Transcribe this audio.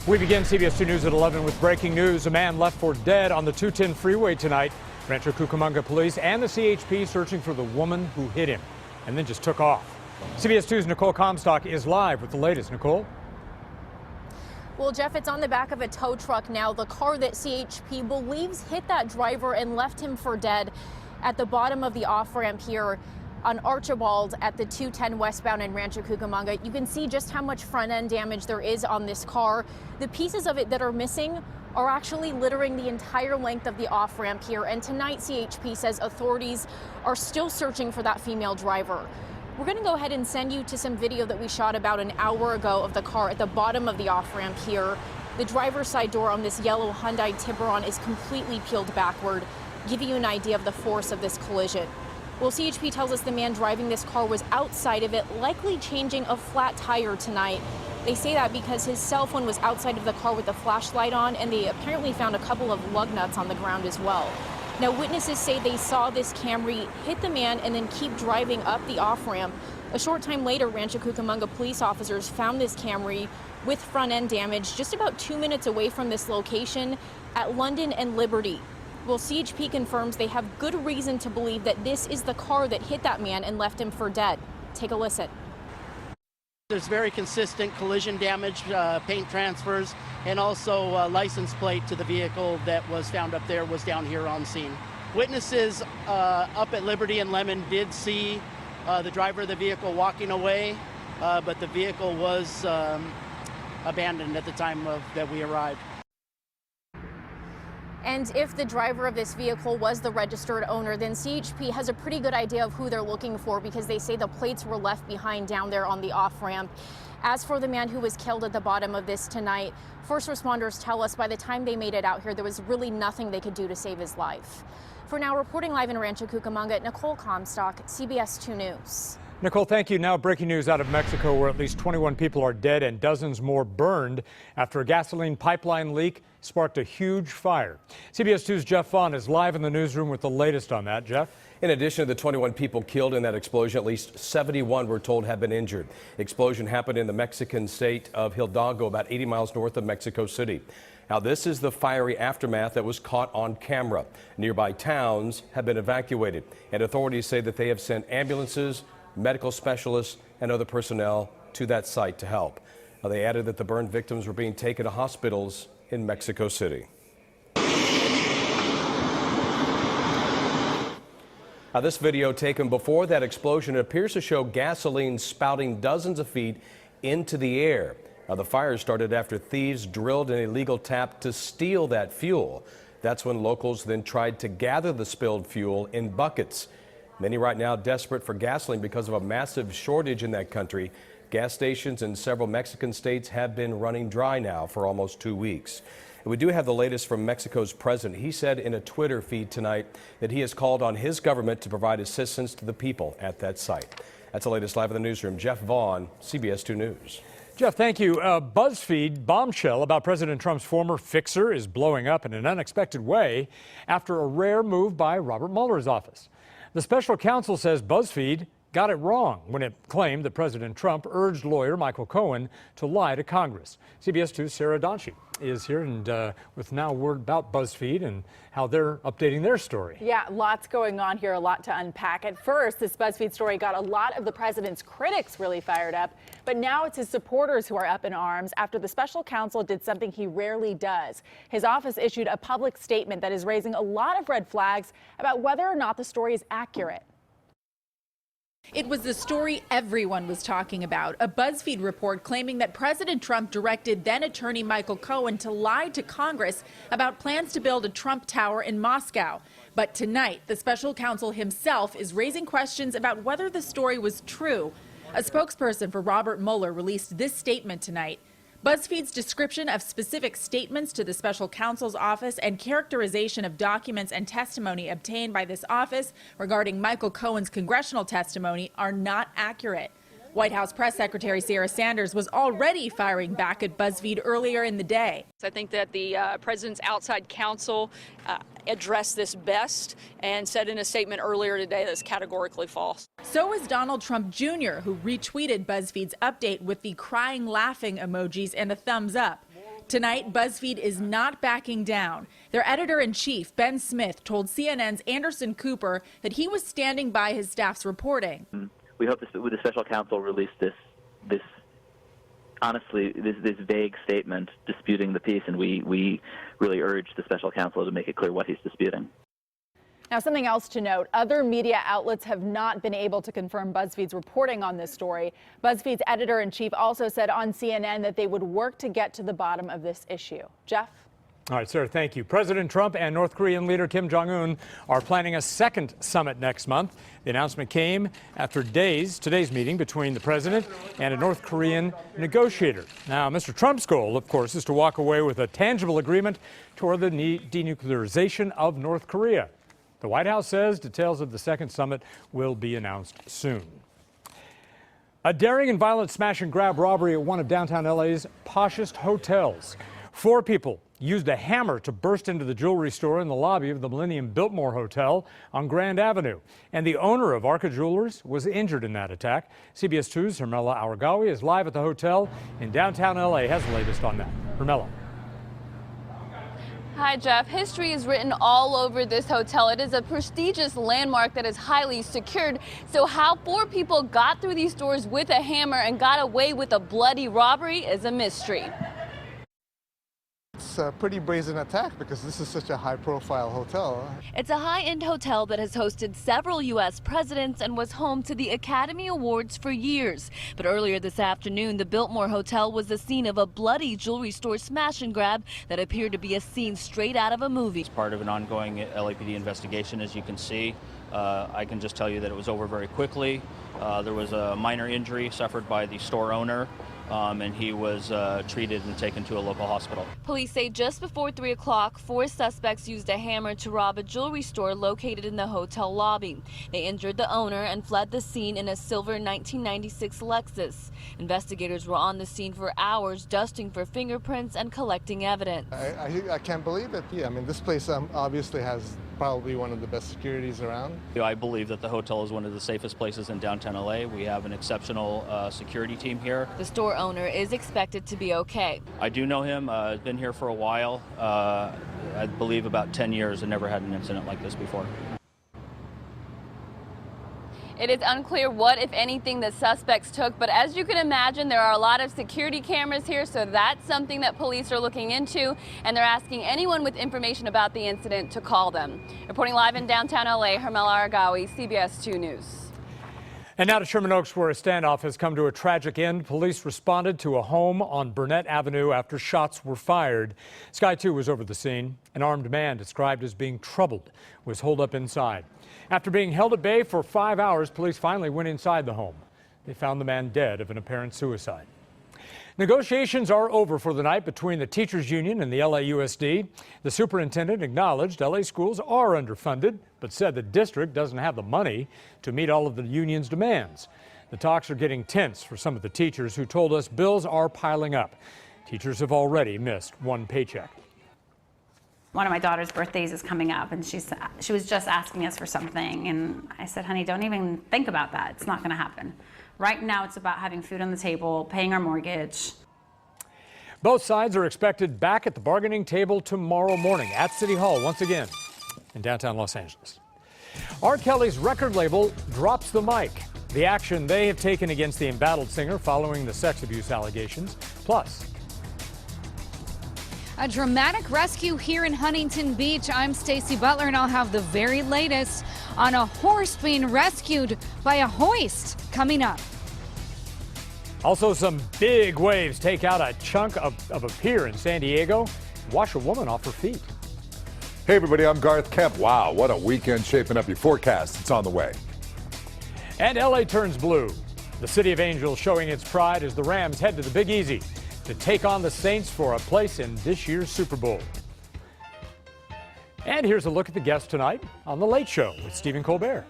We begin CBS 2 News at 11 with breaking news. A man left for dead on the 210 freeway tonight. Rancho Cucamonga police and the CHP searching for the woman who hit him and then just took off. CBS 2's Nicole Comstock is live with the latest. Nicole? Well, Jeff, it's on the back of a tow truck now. The car that CHP believes hit that driver and left him for dead at the bottom of the off-ramp here on Archibald at the 210 westbound in Rancho Cucamonga. You can see just how much front-end damage there is on this car. The pieces of it that are missing are actually littering the entire length of the off-ramp here. And tonight, CHP says authorities are still searching for that female driver. We're going to go ahead and send you to some video that we shot about an hour ago of the car at the bottom of the off-ramp here. The driver's side door on this yellow Hyundai Tiburon is completely peeled backward, giving you an idea of the force of this collision. Well, CHP tells us the man driving this car was outside of it, likely changing a flat tire tonight. They say that because his cell phone was outside of the car with the flashlight on, and they apparently found a couple of lug nuts on the ground as well. Now, witnesses say they saw this Camry hit the man and then keep driving up the off-ramp. A short time later, Rancho Cucamonga police officers found this Camry with front-end damage just about 2 minutes away from this location at London and Liberty. Well, CHP confirms they have good reason to believe that this is the car that hit that man and left him for dead. Take a listen. There's very consistent collision damage, paint transfers, and also license plate to the vehicle that was found up there was down here on scene. Witnesses up at Liberty and Lemon did see the driver of the vehicle walking away, but the vehicle was abandoned at the time that we arrived. And if the driver of this vehicle was the registered owner, then CHP has a pretty good idea of who they're looking for because they say the plates were left behind down there on the off-ramp. As for the man who was killed at the bottom of this tonight, first responders tell us by the time they made it out here, there was really nothing they could do to save his life. For now, reporting live in Rancho Cucamonga, Nicole Comstock, CBS 2 News. Nicole, thank you. Now breaking news out of Mexico, where at least 21 people are dead and dozens more burned after a gasoline pipeline leak sparked a huge fire. CBS 2's Jeff Vaughn is live in the newsroom with the latest on that. Jeff? In addition to the 21 people killed in that explosion, at least 71 we're told have been injured. The explosion happened in the Mexican state of Hidalgo, about 80 miles north of Mexico City. Now, this is the fiery aftermath that was caught on camera. Nearby towns have been evacuated, and authorities say that they have sent ambulances, medical specialists, and other personnel to that site to help. Now, they added that the burned victims were being taken to hospitals in Mexico City. Now, this video taken before that explosion appears to show gasoline spouting dozens of feet into the air. Now, the fire started after thieves drilled an illegal tap to steal that fuel. That's when locals then tried to gather the spilled fuel in buckets. Many right now desperate for gasoline because of a massive shortage in that country. Gas stations in several Mexican states have been running dry now for almost 2 weeks. And we do have the latest from Mexico's president. He said in a Twitter feed tonight that he has called on his government to provide assistance to the people at that site. That's the latest live in the newsroom. Jeff Vaughn, CBS 2 News. Jeff, thank you. BuzzFeed bombshell about President Trump's former fixer is blowing up in an unexpected way after a rare move by Robert Mueller's office. The special counsel says BuzzFeed got it wrong when it claimed that President Trump urged lawyer Michael Cohen to lie to Congress. CBS 2's Sarah Donchie is here and with now word about BuzzFeed and how they're updating their story. Yeah, lots going on here, a lot to unpack. At first, this BuzzFeed story got a lot of the president's critics really fired up, but now it's his supporters who are up in arms after the special counsel did something he rarely does. His office issued a public statement that is raising a lot of red flags about whether or not the story is accurate. It was the story everyone was talking about, a BuzzFeed report claiming that President Trump directed then-attorney Michael Cohen to lie to Congress about plans to build a Trump Tower in Moscow. But tonight, the special counsel himself is raising questions about whether the story was true. A spokesperson for Robert Mueller released this statement tonight. BuzzFeed's description of specific statements to the special counsel's office and characterization of documents and testimony obtained by this office regarding Michael Cohen's congressional testimony are not accurate. White House Press Secretary Sarah Sanders was already firing back at BuzzFeed earlier in the day. I think that the president's outside counsel addressed this best and said in a statement earlier today that's categorically false. So is Donald Trump Jr., who retweeted BuzzFeed's update with the crying laughing emojis and a thumbs up. Tonight, BuzzFeed is not backing down. Their editor-in-chief, Ben Smith, told CNN's Anderson Cooper that he was standing by his staff's reporting. We hope the special counsel released this vague statement disputing the piece, and we really urge the special counsel to make it clear what he's disputing. Now, something else to note, other media outlets have not been able to confirm BuzzFeed's reporting on this story. BuzzFeed's editor-in-chief also said on CNN that they would work to get to the bottom of this issue. Jeff? All right, Sarah, thank you. President Trump and North Korean leader Kim Jong-un are planning a second summit next month. The announcement came after today's meeting between the president and a North Korean negotiator. Now, Mr. Trump's goal, of course, is to walk away with a tangible agreement toward the denuclearization of North Korea. The White House says details of the second summit will be announced soon. A daring and violent smash and grab robbery at one of downtown LA's poshest hotels. 4 people used a hammer to burst into the jewelry store in the lobby of the Millennium Biltmore Hotel on Grand Avenue. And the owner of Arca Jewelers was injured in that attack. CBS 2's Hermela Aragawi is live at the hotel in downtown LA, has the latest on that. Hermela. Hi, Jeff. History is written all over this hotel. It is a prestigious landmark that is highly secured. So how 4 people got through these doors with a hammer and got away with a bloody robbery is a mystery. It's a pretty brazen attack because this is such a high-profile hotel. It's a high-end hotel that has hosted several U.S. presidents and was home to the Academy Awards for years. But earlier this afternoon, the Biltmore Hotel was the scene of a bloody jewelry store smash and grab that appeared to be a scene straight out of a movie. It's part of an ongoing LAPD investigation, as you can see. I can just tell you that it was over very quickly. There was a minor injury suffered by the store owner. And he was treated and taken to a local hospital. Police say just before 3 o'clock, 4 suspects used a hammer to rob a jewelry store located in the hotel lobby. They injured the owner and fled the scene in a silver 1996 Lexus. Investigators were on the scene for hours, dusting for fingerprints and collecting evidence. I can't believe it. Yeah, I mean, this place obviously has probably one of the best securities around. I believe that the hotel is one of the safest places in downtown LA. We have an exceptional security team here. The store owner is expected to be okay. I do know him. I've been here for a while. I believe about 10 years and never had an incident like this before. It is unclear what, if anything, the suspects took, but as you can imagine, there are a lot of security cameras here, so that's something that police are looking into, and they're asking anyone with information about the incident to call them. Reporting live in downtown LA, Hermela Aragawi, CBS 2 News. And now to Sherman Oaks, where a standoff has come to a tragic end. Police responded to a home on Burnett Avenue after shots were fired. Sky 2 was over the scene. An armed man described as being troubled was holed up inside. After being held at bay for 5 hours, police finally went inside the home. They found the man dead of an apparent suicide. Negotiations are over for the night between the teachers union and the LAUSD. The superintendent acknowledged LA schools are underfunded, but said the district doesn't have the money to meet all of the union's demands. The talks are getting tense for some of the teachers who told us bills are piling up. Teachers have already missed one paycheck. One of my daughter's birthdays is coming up, and she was just asking us for something, and I said, honey, don't even think about that. It's not going to happen. Right now, it's about having food on the table, paying our mortgage. Both sides are expected back at the bargaining table tomorrow morning at City Hall once again in downtown Los Angeles. R. Kelly's record label drops the mic. The action they have taken against the embattled singer following the sex abuse allegations. Plus, a dramatic rescue here in Huntington Beach. I'm Stacey Butler, and I'll have the very latest on a horse being rescued by a hoist coming up. Also, some big waves take out a chunk of a pier in San Diego, wash a woman off her feet. Hey everybody, I'm Garth Kemp. Wow, what a weekend shaping up. Your forecast, it's on the way. And LA turns blue. The City of Angels showing its pride as the Rams head to the Big Easy to take on the Saints for a place in this year's Super Bowl. And here's a look at the guests tonight on The Late Show with Stephen Colbert.